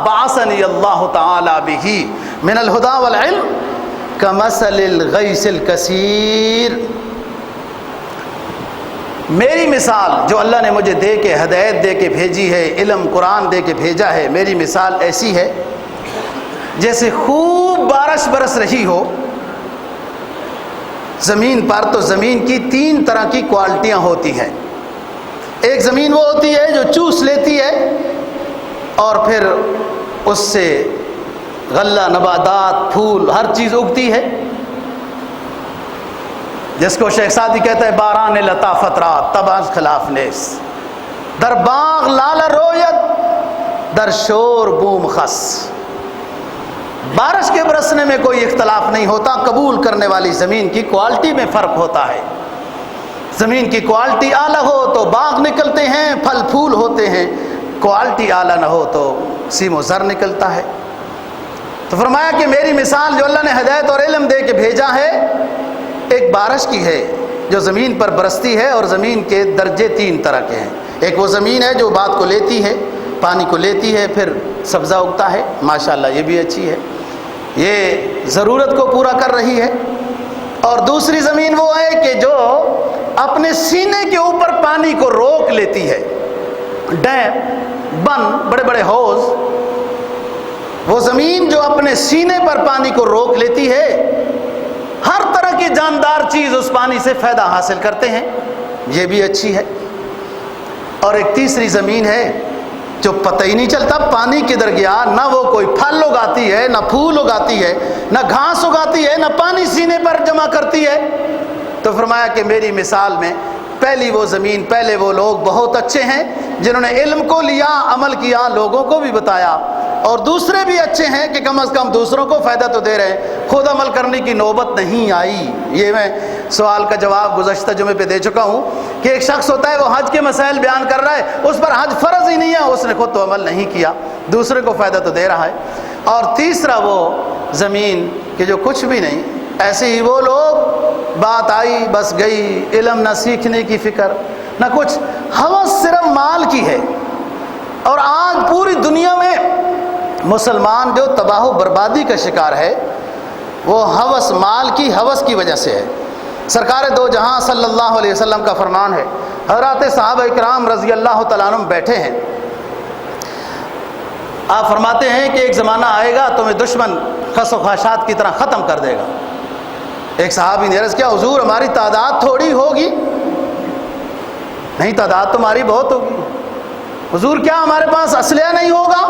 بعثنی اللہ تعالی بہ من الہدی والعلم کمثل الغیث الکثیر، میری مثال جو اللہ نے مجھے دے کے ہدایت دے کے بھیجی ہے، علم قرآن دے کے بھیجا ہے، میری مثال ایسی ہے جیسے خوب بارش برس رہی ہو زمین پر، تو زمین کی 3 طرح کی کوالٹیاں ہوتی ہیں۔ ایک زمین وہ ہوتی ہے جو چوس لیتی ہے اور پھر اس سے غلہ، نباتات، پھول، ہر چیز اگتی ہے، جس کو شیخ سعدی کہتا ہے باران لطافت رات تباز خلاف نیس، در باغ لال رویت در شور بوم خس۔ بارش کے برسنے میں کوئی اختلاف نہیں ہوتا، قبول کرنے والی زمین کی کوالٹی میں فرق ہوتا ہے۔ زمین کی کوالٹی اعلیٰ ہو تو باغ نکلتے ہیں، پھل پھول ہوتے ہیں، کوالٹی اعلیٰ نہ ہو تو سیم و زر نکلتا ہے۔ تو فرمایا کہ میری مثال جو اللہ نے ہدایت اور علم دے کے بھیجا ہے ایک بارش کی ہے جو زمین پر برستی ہے، اور زمین کے درجے 3 طرح کے ہیں۔ ایک وہ زمین ہے جو بات کو لیتی ہے، پانی کو لیتی ہے، پھر سبزہ اگتا ہے، ماشاءاللہ یہ بھی اچھی ہے، یہ ضرورت کو پورا کر رہی ہے۔ اور دوسری زمین وہ ہے کہ جو اپنے سینے کے اوپر پانی کو روک لیتی ہے، ڈیم، بند، بڑے بڑے حوض، وہ زمین جو اپنے سینے پر پانی کو روک لیتی ہے، ہر طرح کی جاندار چیز اس پانی سے فائدہ حاصل کرتے ہیں، یہ بھی اچھی ہے۔ اور ایک تیسری زمین ہے جو پتہ ہی نہیں چلتا پانی کدھر گیا، نہ وہ کوئی پھل اگاتی ہے، نہ پھول اگاتی ہے، نہ گھاس اگاتی ہے، نہ پانی سینے پر جمع کرتی ہے۔ تو فرمایا کہ میری مثال میں پہلی وہ زمین، پہلے وہ لوگ بہت اچھے ہیں جنہوں نے علم کو لیا، عمل کیا، لوگوں کو بھی بتایا، اور دوسرے بھی اچھے ہیں کہ کم از کم دوسروں کو فائدہ تو دے رہے ہیں، خود عمل کرنے کی نوبت نہیں آئی۔ یہ میں سوال کا جواب گزشتہ جمعے پہ دے چکا ہوں کہ ایک شخص ہوتا ہے وہ حج کے مسائل بیان کر رہا ہے، اس پر حج فرض ہی نہیں ہے، اس نے خود تو عمل نہیں کیا، دوسرے کو فائدہ تو دے رہا ہے۔ اور تیسرا وہ زمین کہ جو کچھ بھی نہیں، ایسے ہی وہ لوگ بات آئی بس گئی، علم نہ سیکھنے کی فکر نہ کچھ، ہوس صرف مال کی ہے۔ اور آج پوری دنیا میں مسلمان جو تباہ و بربادی کا شکار ہے وہ ہوس، مال کی ہوس کی وجہ سے ہے۔ سرکار دو جہاں صلی اللہ علیہ وسلم کا فرمان ہے، حضرات صحابہ اکرام رضی اللہ تعالیٰ عنہ بیٹھے ہیں، آپ فرماتے ہیں کہ ایک زمانہ آئے گا تمہیں دشمن خس و خاشات کی طرح ختم کر دے گا۔ ایک صحابی نے عرض کیا حضور ہماری تعداد تھوڑی ہوگی؟ نہیں، تعداد تمہاری بہت ہوگی۔ حضور کیا ہمارے پاس اسلحہ نہیں ہوگا؟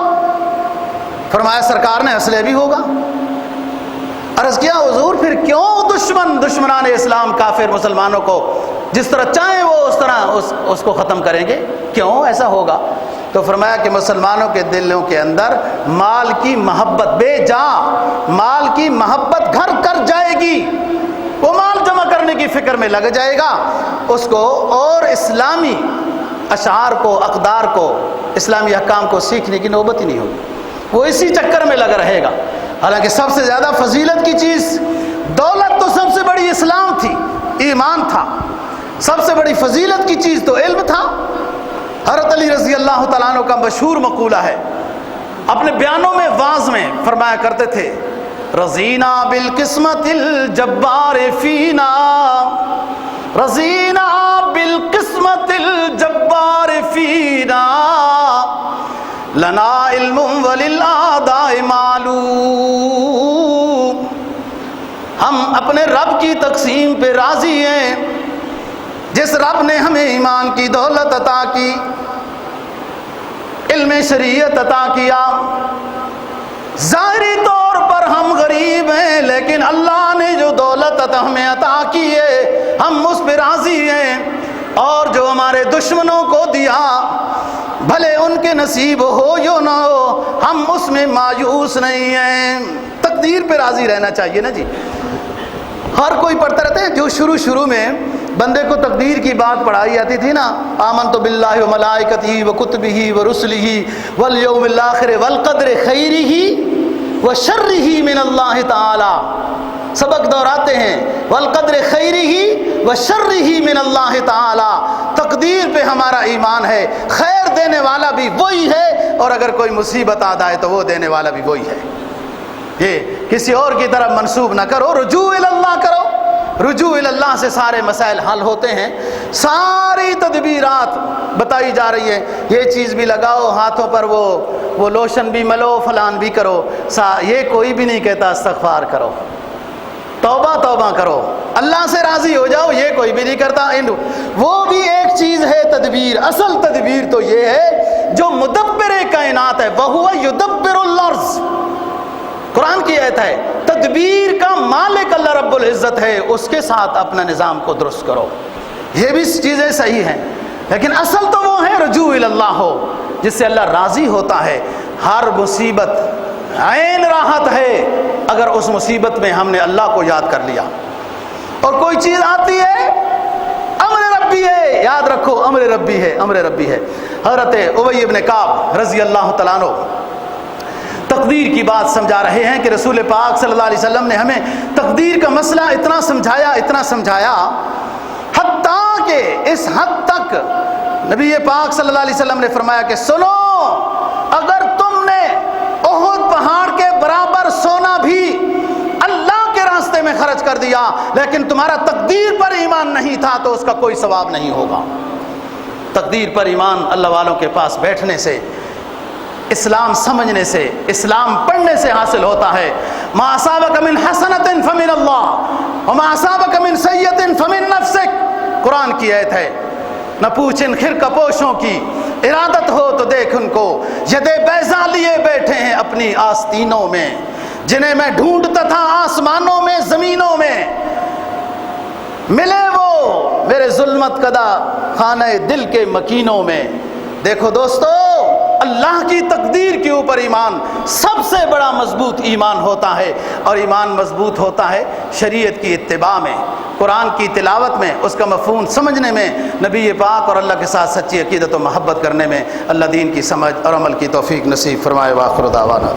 فرمایا سرکار نے اسلحہ بھی ہوگا۔ عرض کیا حضور پھر کیوں دشمنان اسلام کافر مسلمانوں کو جس طرح چاہیں وہ اس طرح اس کو ختم کریں گے، کیوں ایسا ہوگا؟ تو فرمایا کہ مسلمانوں کے دلوں کے اندر مال کی محبت بے جا، مال کی محبت گھر کر جائے گی، وہ مال جمع کرنے کی فکر میں لگ جائے گا، اس کو اور اسلامی اشعار کو، اقدار کو، اسلامی احکام کو سیکھنے کی نوبت ہی نہیں ہوگی، وہ اسی چکر میں لگا رہے گا۔ حالانکہ سب سے زیادہ فضیلت کی چیز، دولت تو سب سے بڑی اسلام تھی، ایمان تھا، سب سے بڑی فضیلت کی چیز تو علم تھا۔ حضرت علی رضی اللہ تعالیٰ عنہ کا مشہور مقولہ ہے، اپنے بیانوں میں واعظ میں فرمایا کرتے تھے، رضینا بالقسمت الجبار فینا رضینا بالقسمت الجبار فینا لنا علم وللآداء معلوم. ہم اپنے رب کی تقسیم پہ راضی ہیں، جس رب نے ہمیں ایمان کی دولت عطا کی، علم شریعت عطا کیا. ظاہری طور پر ہم غریب ہیں، لیکن اللہ نے جو دولت ہمیں عطا کی ہے ہم اس پہ راضی ہیں. اور جو ہمارے دشمنوں کو دیا بھلے ان کے نصیب ہو یا نہ ہو، ہم اس میں مایوس نہیں ہیں. تقدیر پہ راضی رہنا چاہیے نا جی. ہر کوئی پڑھتا رہتا ہے. جو شروع میں بندے کو تقدیر کی بات پڑھائی جاتی تھی نا، آمنت باللہ و ملائکتہ و کتبہ و رسلہ والیوم الآخر والقدر خیرہ و شرہ من اللہ تعالی. سبق دہراتے ہیں والقدر خیرہ و شرہ من اللہ تعالی. تقدیر پہ ہمارا ایمان ہے، خیر دینے والا بھی وہی ہے، اور اگر کوئی مصیبت آ جائے تو وہ دینے والا بھی وہی ہے. یہ کسی اور کی طرف منسوب نہ کرو، رجوع اللہ کرو. رجوع اللہ سے سارے مسائل حل ہوتے ہیں. ساری تدبیرات بتائی جا رہی ہے. یہ چیز بھی لگاؤ ہاتھوں پر، وہ لوشن بھی ملو، فلان بھی کرو. یہ کوئی بھی نہیں کہتا استغفار کرو، توبہ کرو، اللہ سے راضی ہو جاؤ. یہ کوئی بھی نہیں کرتا. وہ بھی ایک چیز ہے تدبیر. اصل تدبیر تو یہ ہے جو مدبر کائنات ہے، وَهُوَ يُدَبِّرُ الْأَرْضَ. قرآن کی آیت ہے. تدبیر کا مالک اللہ رب العزت ہے، اس کے ساتھ اپنا نظام کو درست کرو. یہ بھی چیزیں صحیح ہیں، لیکن اصل تو وہ ہے رجوع اللہ ہو، جس سے اللہ راضی ہوتا ہے. ہر مصیبت عین راحت ہے اگر اس مصیبت میں ہم نے اللہ کو یاد کر لیا. اور کوئی چیز آتی ہے امر ربی ہے، یاد رکھو امر ربی ہے، امر ربی ہے. حضرت ابی بن کعب رضی اللہ تعالیٰ عنہ تقدیر کی بات سمجھا رہے ہیں کہ رسول پاک صلی اللہ علیہ وسلم نے ہمیں تقدیر کا مسئلہ اتنا سمجھایا حتیٰ کہ اس حد تک نبی پاک صلی اللہ علیہ وسلم نے فرمایا کہ سنو، اگر تم نے احد پہاڑ کے برابر سونا بھی اللہ کے راستے میں خرچ کر دیا لیکن تمہارا تقدیر پر ایمان نہیں تھا تو اس کا کوئی ثواب نہیں ہوگا. تقدیر پر ایمان اللہ والوں کے پاس بیٹھنے سے، اسلام سمجھنے سے، اسلام پڑھنے سے حاصل ہوتا ہے. ما اصابک من حسنۃ فمن اللہ وما اصابک من سیئۃ فمن نفسک. قرآن کی آیت ہے. نہ پوچھ ان خرقپوشوں کی، ارادت ہو تو دیکھ ان کو، یدے بیضا لیے بیٹھے ہیں اپنی آستینوں میں، جنہیں میں ڈھونڈتا تھا آسمانوں میں زمینوں میں، ملے وہ میرے ظلمت کدہ خانہ دل کے مکینوں میں. دیکھو دوستو، اللہ کی تقدیر کے اوپر ایمان سب سے بڑا مضبوط ایمان ہوتا ہے. اور ایمان مضبوط ہوتا ہے شریعت کی اتباع میں، قرآن کی تلاوت میں، اس کا مفہوم سمجھنے میں، نبی پاک اور اللہ کے ساتھ سچی عقیدت و محبت کرنے میں. اللہ دین کی سمجھ اور عمل کی توفیق نصیب فرمائے. وآخر دعوانا